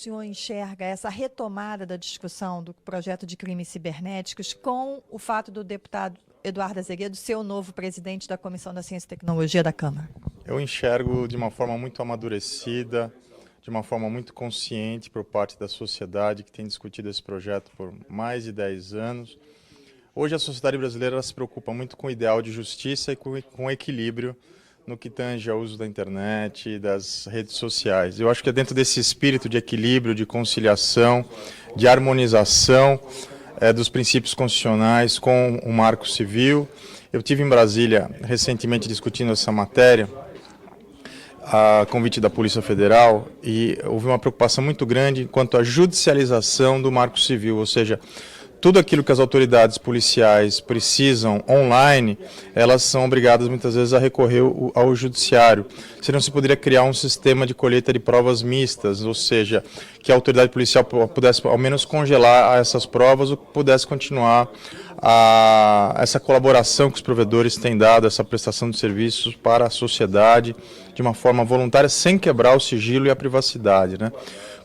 senhor enxerga essa retomada da discussão do projeto de crimes cibernéticos com o fato do deputado Eduardo Azeredo ser o novo presidente da Comissão da Ciência e Tecnologia da Câmara? Eu enxergo de uma forma muito amadurecida, de uma forma muito consciente por parte da sociedade que tem discutido esse projeto por mais de 10 anos. Hoje a sociedade brasileira se preocupa muito com o ideal de justiça e com equilíbrio no que tange ao uso da internet e das redes sociais. Eu acho que é dentro desse espírito de equilíbrio, de conciliação, de harmonização dos princípios constitucionais com o Marco Civil. Eu tive em Brasília recentemente discutindo essa matéria, a convite da Polícia Federal, e houve uma preocupação muito grande quanto à judicialização do Marco Civil, ou seja, tudo aquilo que as autoridades policiais precisam online, elas são obrigadas muitas vezes a recorrer ao judiciário. Senão se poderia criar um sistema de colheita de provas mistas, ou seja, que a autoridade policial pudesse ao menos congelar essas provas ou pudesse continuar essa colaboração que os provedores têm dado, essa prestação de serviços para a sociedade de uma forma voluntária, sem quebrar o sigilo e a privacidade, né?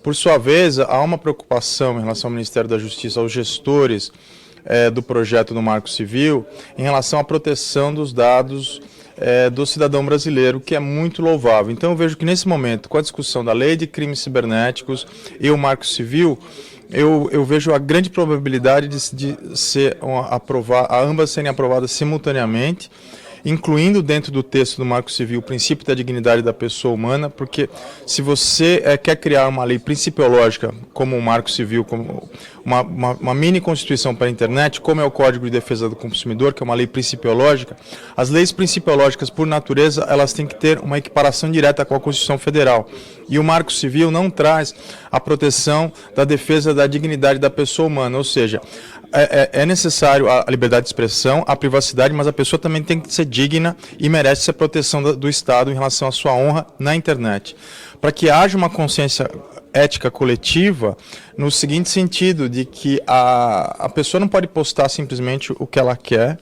Por sua vez, há uma preocupação em relação ao Ministério da Justiça, aos gestores do projeto do Marco Civil, em relação à proteção dos dados do cidadão brasileiro, que é muito louvável. Então eu vejo que nesse momento, com a discussão da Lei de Crimes Cibernéticos e o Marco Civil, eu vejo a grande probabilidade de ambas serem aprovadas simultaneamente, incluindo dentro do texto do Marco Civil o princípio da dignidade da pessoa humana, porque se você quer criar uma lei principiológica como o Marco Civil, como uma mini constituição para a internet, como é o Código de Defesa do Consumidor, que é uma lei principiológica, as leis principiológicas, por natureza, elas têm que ter uma equiparação direta com a Constituição Federal. E o Marco Civil não traz a proteção da defesa da dignidade da pessoa humana, ou seja, é necessário a liberdade de expressão, a privacidade, mas a pessoa também tem que ser digna e merece a proteção do Estado em relação à sua honra na internet. Para que haja uma consciência ética coletiva, no seguinte sentido, de que a pessoa não pode postar simplesmente o que ela quer,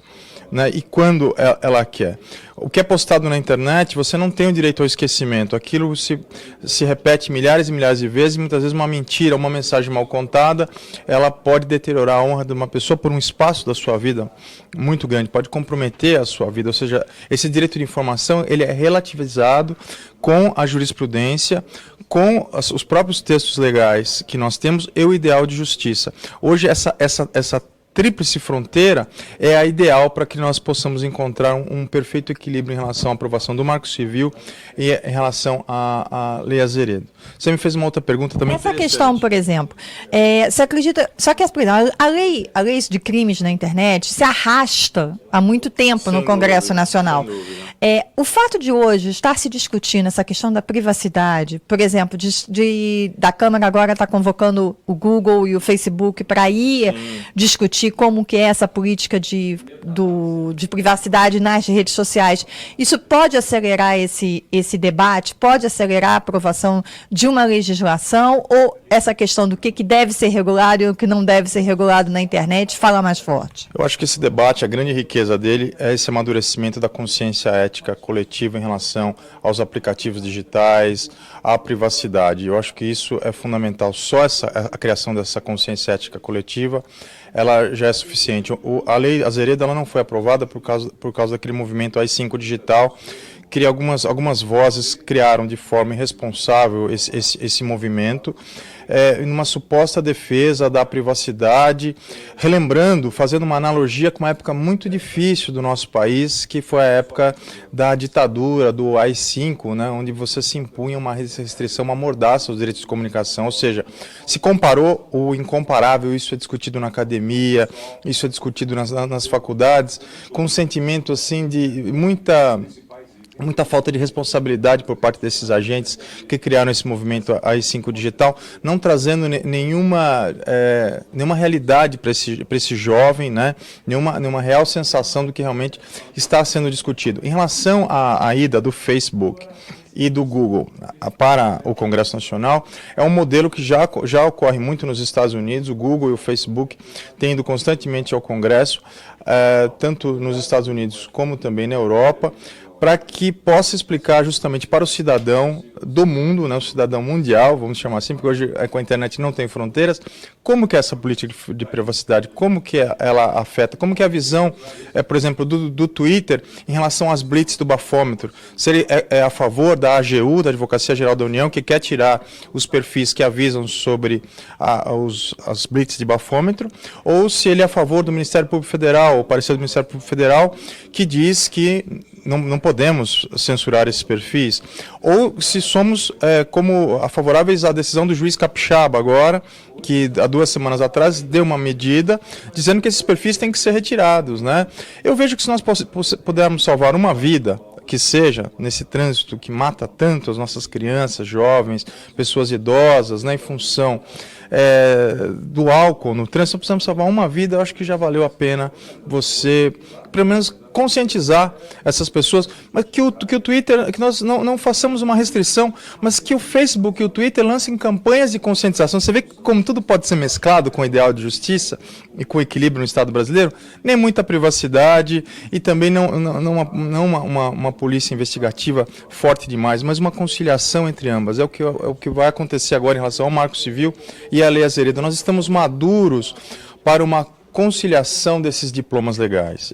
né, e quando ela quer. O que é postado na internet, você não tem o direito ao esquecimento. Aquilo se repete milhares e milhares de vezes, e muitas vezes uma mentira, uma mensagem mal contada, ela pode deteriorar a honra de uma pessoa por um espaço da sua vida muito grande, pode comprometer a sua vida. Ou seja, esse direito de informação, ele é relativizado com a jurisprudência, com os próprios textos legais que nós temos e o ideal de justiça. Hoje, essa tríplice fronteira é a ideal para que nós possamos encontrar um perfeito equilíbrio em relação à aprovação do Marco Civil e em relação à Lei Azeredo. Você me fez uma outra pergunta também. Essa questão, por exemplo, você acredita, só que a lei de crimes na internet se arrasta há muito tempo no Congresso Nacional. O fato de hoje estar se discutindo essa questão da privacidade, por exemplo, da Câmara agora está convocando o Google e o Facebook para ir discutir como que é essa política de privacidade nas redes sociais, isso pode acelerar esse debate, pode acelerar a aprovação de uma legislação, ou essa questão do que deve ser regulado e o que não deve ser regulado na internet fala mais forte? Eu acho que esse debate, a grande riqueza dele é esse amadurecimento da consciência ética coletiva em relação aos aplicativos digitais, à privacidade. Eu acho que isso é fundamental. Só a criação dessa consciência ética coletiva, ela já é suficiente. A Lei Azeredo, ela não foi aprovada por causa daquele movimento AI-5 digital, que algumas vozes criaram de forma irresponsável esse movimento, numa suposta defesa da privacidade, relembrando, fazendo uma analogia com uma época muito difícil do nosso país, que foi a época da ditadura, do AI-5, né, onde você se impunha uma restrição, uma mordaça aos direitos de comunicação, ou seja, se comparou o incomparável, isso é discutido na academia, isso é discutido nas faculdades, com um sentimento assim de muita falta de responsabilidade por parte desses agentes que criaram esse movimento AI-5 digital, não trazendo nenhuma realidade para esse jovem, né? nenhuma real sensação do que realmente está sendo discutido. Em relação à ida do Facebook e do Google para o Congresso Nacional, é um modelo que já ocorre muito nos Estados Unidos. O Google e o Facebook têm ido constantemente ao Congresso, tanto nos Estados Unidos como também na Europa, para que possa explicar justamente para o cidadão do mundo, né, o cidadão mundial, vamos chamar assim, porque hoje com a internet não tem fronteiras. Como que é essa política de privacidade, como que ela afeta, como que é a visão, por exemplo, do Twitter em relação às blitz do bafômetro? Se ele é a favor da AGU, da Advocacia Geral da União, que quer tirar os perfis que avisam sobre as blitz de bafômetro, ou se ele é a favor do Ministério Público Federal, o parecer do Ministério Público Federal, que diz que não podemos censurar esses perfis, ou se somos como favoráveis à decisão do juiz Capixaba agora, que há 2 semanas atrás deu uma medida dizendo que esses perfis têm que ser retirados, né? Eu vejo que se nós pudermos salvar uma vida, que seja nesse trânsito que mata tanto as nossas crianças, jovens, pessoas idosas, né, em função do álcool no trânsito, precisamos salvar uma vida. Eu acho que já valeu a pena você, pelo menos, conscientizar essas pessoas, mas que o Twitter, que nós não façamos uma restrição, mas que o Facebook e o Twitter lancem campanhas de conscientização. Você vê como tudo pode ser mesclado com o ideal de justiça e com o equilíbrio no Estado brasileiro, nem muita privacidade e também não uma polícia investigativa forte demais, mas uma conciliação entre ambas. É o que vai acontecer agora em relação ao Marco Civil e à Lei Azeredo. Nós estamos maduros para uma conciliação desses diplomas legais.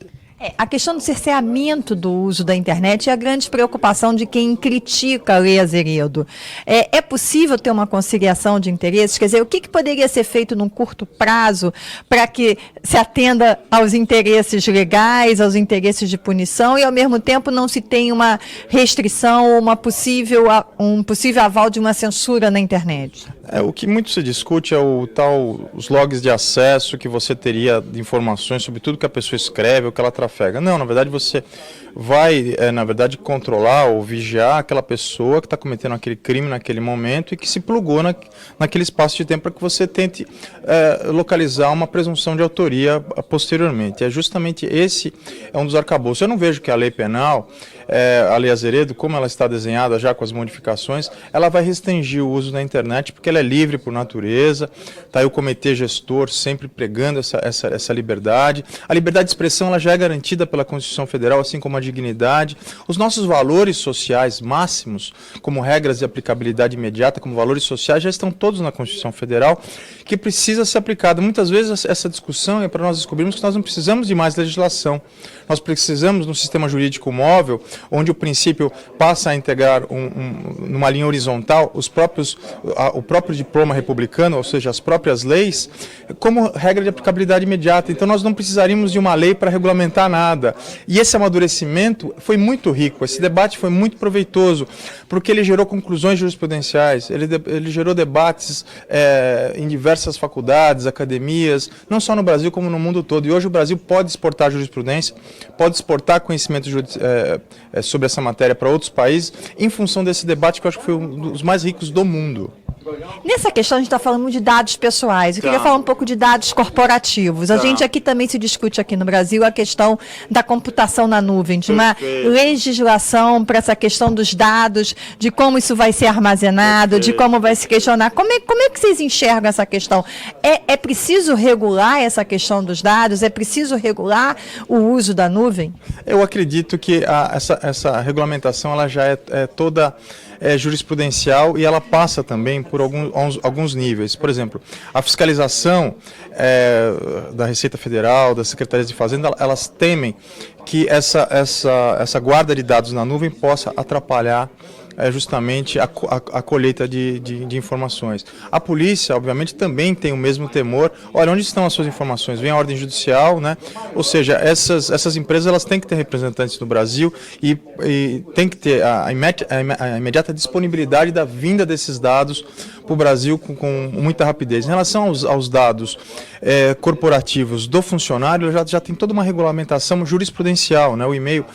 A questão do cerceamento do uso da internet é a grande preocupação de quem critica a Lei Azeredo. É possível ter uma conciliação de interesses? Quer dizer, o que poderia ser feito num curto prazo para que se atenda aos interesses legais, aos interesses de punição e, ao mesmo tempo, não se tenha uma restrição ou um possível aval de uma censura na internet? O que muito se discute é os logs de acesso que você teria de informações sobre tudo que a pessoa escreve ou que ela trafega. Não, na verdade você vai, controlar ou vigiar aquela pessoa que está cometendo aquele crime naquele momento e que se plugou naquele espaço de tempo para que você tente localizar uma presunção de autoria posteriormente. Justamente esse é um dos arcabouços. Eu não vejo que a lei penal, a Lei Azeredo, como ela está desenhada já com as modificações, ela vai restringir o uso da internet, porque ela é livre por natureza. Está aí o comitê gestor sempre pregando essa liberdade. A liberdade de expressão ela já é garantida pela Constituição Federal, assim como a dignidade. Os nossos valores sociais máximos, como regras de aplicabilidade imediata, como valores sociais, já estão todos na Constituição Federal, que precisa ser aplicada. Muitas vezes essa discussão é para nós descobrirmos que nós não precisamos de mais legislação. Nós precisamos de um sistema jurídico móvel, onde o princípio passa a integrar numa linha horizontal o próprio diploma republicano, ou seja, as próprias leis, como regra de aplicabilidade imediata. Então nós não precisaríamos de uma lei para regulamentar nada. E esse amadurecimento foi muito rico, esse debate foi muito proveitoso, porque ele gerou conclusões jurisprudenciais, ele gerou debates em diversas faculdades, academias, não só no Brasil como no mundo todo. E hoje o Brasil pode exportar jurisprudência, pode exportar conhecimento sobre essa matéria para outros países, em função desse debate que eu acho que foi um dos mais ricos do mundo. Nessa questão, a gente está falando de dados pessoais. Eu queria falar um pouco de dados corporativos. A gente aqui também se discute aqui no Brasil a questão da computação na nuvem, de uma legislação para essa questão dos dados, de como isso vai ser armazenado, de como vai se questionar. Como é que vocês enxergam essa questão? É preciso regular essa questão dos dados? É preciso regular o uso da nuvem? Eu acredito que essa regulamentação ela já é toda jurisprudencial e ela passa também por alguns níveis. Por exemplo, a fiscalização da Receita Federal, das Secretarias de Fazenda, elas temem que essa guarda de dados na nuvem possa atrapalhar justamente a colheita de informações. A polícia, obviamente, também tem o mesmo temor. Olha, onde estão as suas informações? Vem a ordem judicial, né? Ou seja, essas empresas elas têm que ter representantes no Brasil e tem que ter a imediata disponibilidade da vinda desses dados para o Brasil com muita rapidez. Em relação aos dados corporativos do funcionário, já tem toda uma regulamentação jurisprudencial, né? O e-mail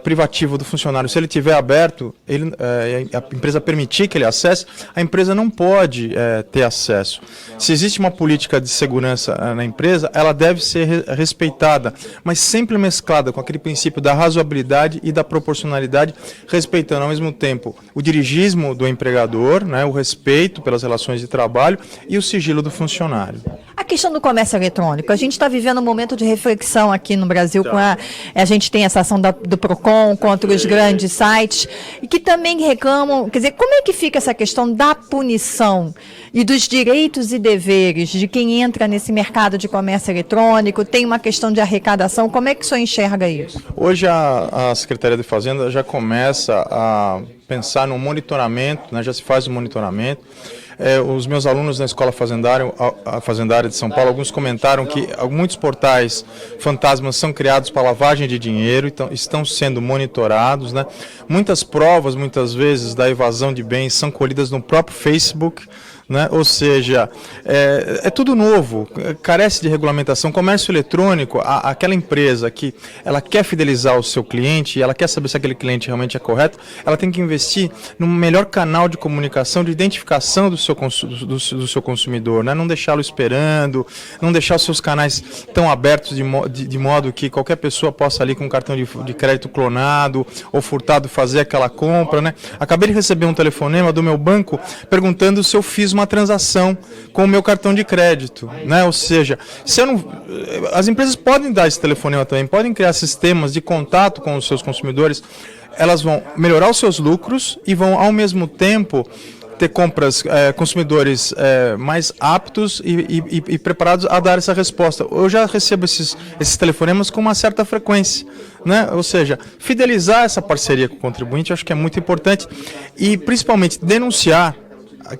privativo do funcionário, se ele tiver aberto, a empresa permitir que ele acesse, a empresa não pode ter acesso. Se existe uma política de segurança na empresa, ela deve ser respeitada, mas sempre mesclada com aquele princípio da razoabilidade e da proporcionalidade, respeitando ao mesmo tempo o dirigismo do empregador, né, o respeito respeito pelas relações de trabalho e o sigilo do funcionário. A questão do comércio eletrônico, a gente está vivendo um momento de reflexão aqui no Brasil, com a gente tem essa ação do PROCON contra os grandes sites, e que também reclamam, quer dizer, como é que fica essa questão da punição e dos direitos e deveres de quem entra nesse mercado de comércio eletrônico, tem uma questão de arrecadação, como é que o senhor enxerga isso? Hoje a Secretaria de Fazenda já começa a pensar no monitoramento, né, já se faz o monitoramento. Os meus alunos na Escola Fazendária de São Paulo, alguns comentaram que muitos portais fantasmas são criados para lavagem de dinheiro, então estão sendo monitorados, né? Muitas provas, muitas vezes, da evasão de bens são colhidas no próprio Facebook, né? Ou seja, é tudo novo, carece de regulamentação. Comércio eletrônico, aquela empresa que ela quer fidelizar o seu cliente, ela quer saber se aquele cliente realmente é correto, ela tem que investir no melhor canal de comunicação, de identificação do seu consumidor, né? Não deixá-lo esperando, não deixar os seus canais tão abertos de modo que qualquer pessoa possa ali com um cartão de crédito clonado ou furtado fazer aquela compra, né? Acabei de receber um telefonema do meu banco perguntando se eu fiz uma transação com o meu cartão de crédito, né? Ou seja, se eu não, as empresas podem dar esse telefonema também, podem criar sistemas de contato com os seus consumidores, elas vão melhorar os seus lucros e vão ao mesmo tempo ter consumidores mais aptos e preparados a dar essa resposta. Eu já recebo esses telefonemas com uma certa frequência, né? Ou seja, fidelizar essa parceria com o contribuinte eu acho que é muito importante e principalmente denunciar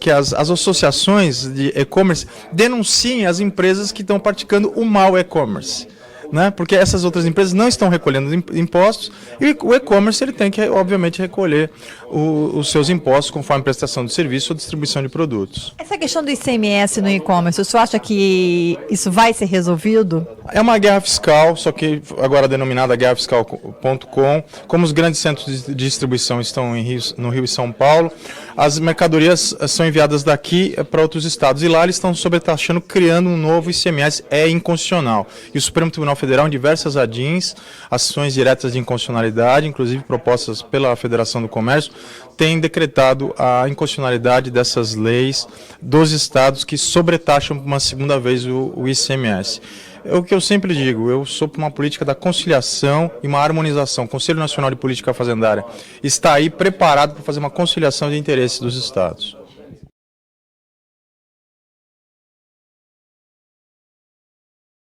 que as associações de e-commerce denunciem as empresas que estão praticando o mau e-commerce, né? Porque essas outras empresas não estão recolhendo impostos e o e-commerce ele tem que, obviamente, recolher os seus impostos conforme prestação de serviço ou distribuição de produtos. Essa questão do ICMS no e-commerce, o senhor acha que isso vai ser resolvido? É uma guerra fiscal, só que agora denominada guerrafiscal.com. Como os grandes centros de distribuição estão no Rio e São Paulo, as mercadorias são enviadas daqui para outros estados e lá eles estão sobretaxando, criando um novo ICMS. É inconstitucional. E o Supremo Tribunal Federal, em diversas ADIs, ações diretas de inconstitucionalidade, inclusive propostas pela Federação do Comércio, tem decretado a inconstitucionalidade dessas leis dos estados que sobretaxam uma segunda vez o ICMS. É o que eu sempre digo, eu sou por uma política da conciliação e uma harmonização. O Conselho Nacional de Política Fazendária está aí preparado para fazer uma conciliação de interesses dos estados.